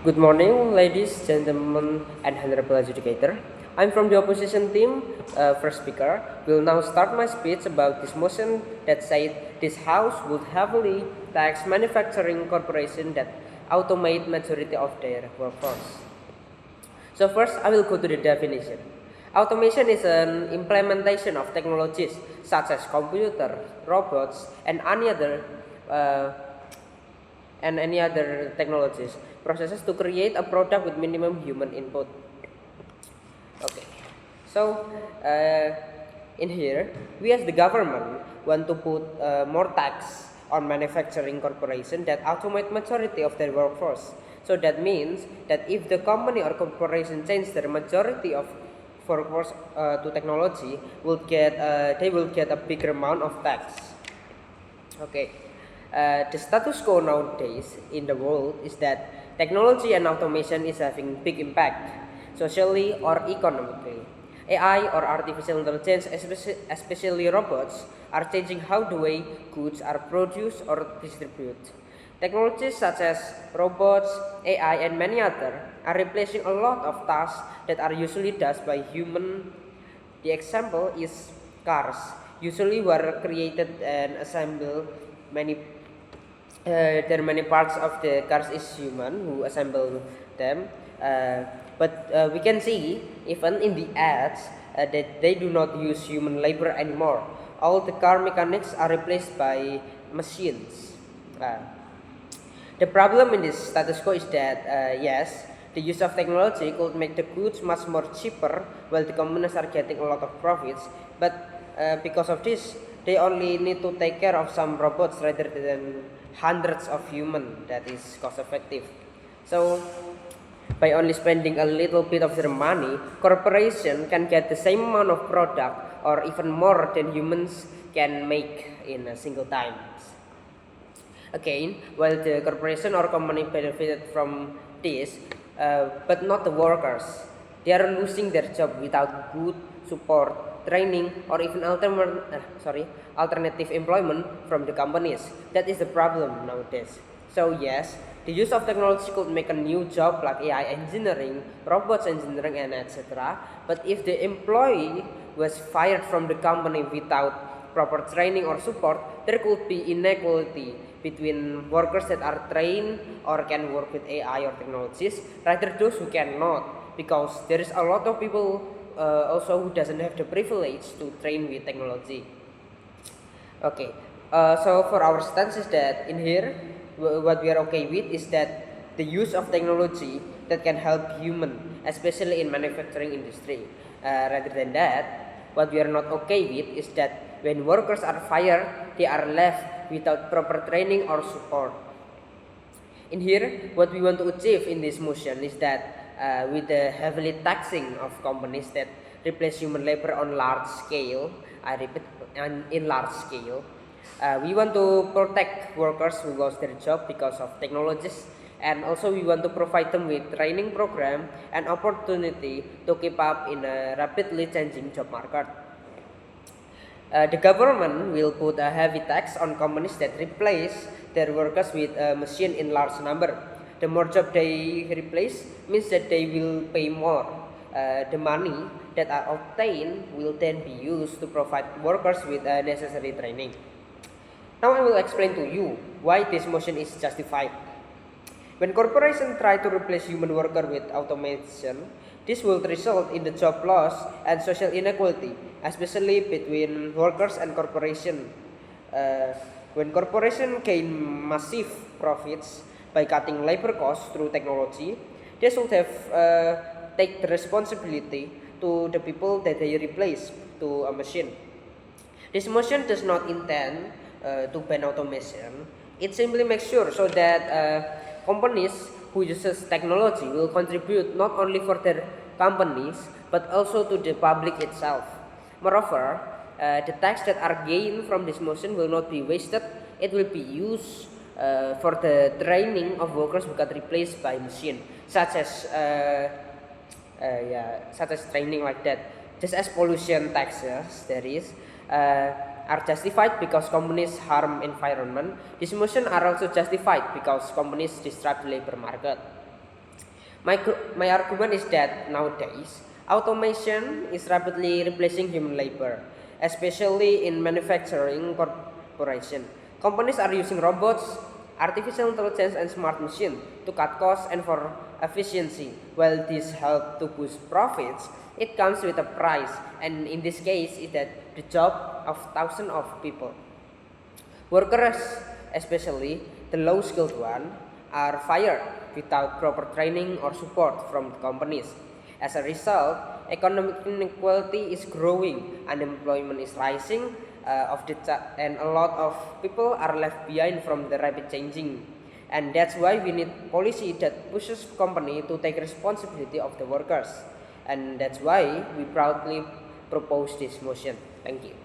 Good morning, ladies, gentlemen, and honorable educator. I'm from the opposition team. First speaker will now start my speech about this motion that said this house would heavily tax manufacturing corporation that automate majority of their workforce. So first, I will go to the definition. Automation is an implementation of technologies such as computer, robots, uh, and any other technologies processes to create a product with minimum human input. Okay, so in here we as the government want to put more tax on manufacturing corporation that automate majority of their workforce. So that means that if the company or corporation change their majority of workforce to technology, they will get a bigger amount of tax. Okay, the status quo nowadays in the world is that technology and automation is having big impact socially or economically. AI or artificial intelligence, especially robots, are changing how the way goods are produced or distributed. Technologies such as robots, AI, and many other are replacing a lot of tasks that are usually done by human. The example is cars. Usually were created and assembled many there are many parts of the cars is human who assemble them. But we can see even in the ads that they do not use human labor anymore. All the car mechanics are replaced by machines. The problem in this status quo is that yes, the use of technology could make the goods much more cheaper while the companies are getting a lot of profits. But because of this, they only need to take care of some robots rather than hundreds of human. That is cost effective. So by only spending a little bit of their money, corporation can get the same amount of product or even more than humans can make in a single time. Again, while the corporation or company benefited from this, but not the workers. They are losing their job without good support, training, or even alternative employment from the companies. That is the problem nowadays. So yes, the use of technology could make a new job like AI engineering, robots engineering, and etc. But if the employee was fired from the company without proper training or support, there could be inequality between workers that are trained or can work with AI or technologies, rather those who cannot, because there is a lot of people also who doesn't have the privilege to train with technology. Okay, so for our stance is that in here, what we are okay with is that the use of technology that can help human, especially in manufacturing industry. Rather than that, what we are not okay with is that when workers are fired, they are left without proper training or support. In here, what we want to achieve in this motion is that with the heavily taxing of companies that replace human labor on large scale, I repeat, in large scale, we want to protect workers who lost their job because of technologies, and also we want to provide them with training program and opportunity to keep up in a rapidly changing job market. The government will put a heavy tax on companies that replace their workers with a machine in large number. The more job they replace means that they will pay more. The money that are obtained will then be used to provide workers with necessary training. Now I will explain to you why this motion is justified. When corporations try to replace human worker with automation, this will result in the job loss and social inequality, especially between workers and corporation. When corporations gain massive profits by cutting labor costs through technology, they should have take the responsibility to the people that they replace to a machine. This motion does not intend to ban automation. It simply makes sure so that companies who uses technology will contribute not only for their companies but also to the public itself. Moreover, the tax that are gained from this motion will not be wasted. It will be used for the training of workers who got replaced by machine, such as training like that. Just as pollution taxes, there is. Are justified because companies harm environment. These motions are also justified because companies disrupt the labor market. My argument is that nowadays, automation is rapidly replacing human labor, especially in manufacturing corporation. Companies are using robots, artificial intelligence, and smart machines to cut costs and for efficiency. While this helps to boost profits, it comes with a price, and in this case, is that the job of thousands of people. Workers, especially the low skilled ones, are fired without proper training or support from the companies. As a result, economic inequality is growing, unemployment is rising, and a lot of people are left behind from the rapid changing. And that's why we need policy that pushes company to take responsibility of the workers. And that's why we proudly propose this motion. Thank you.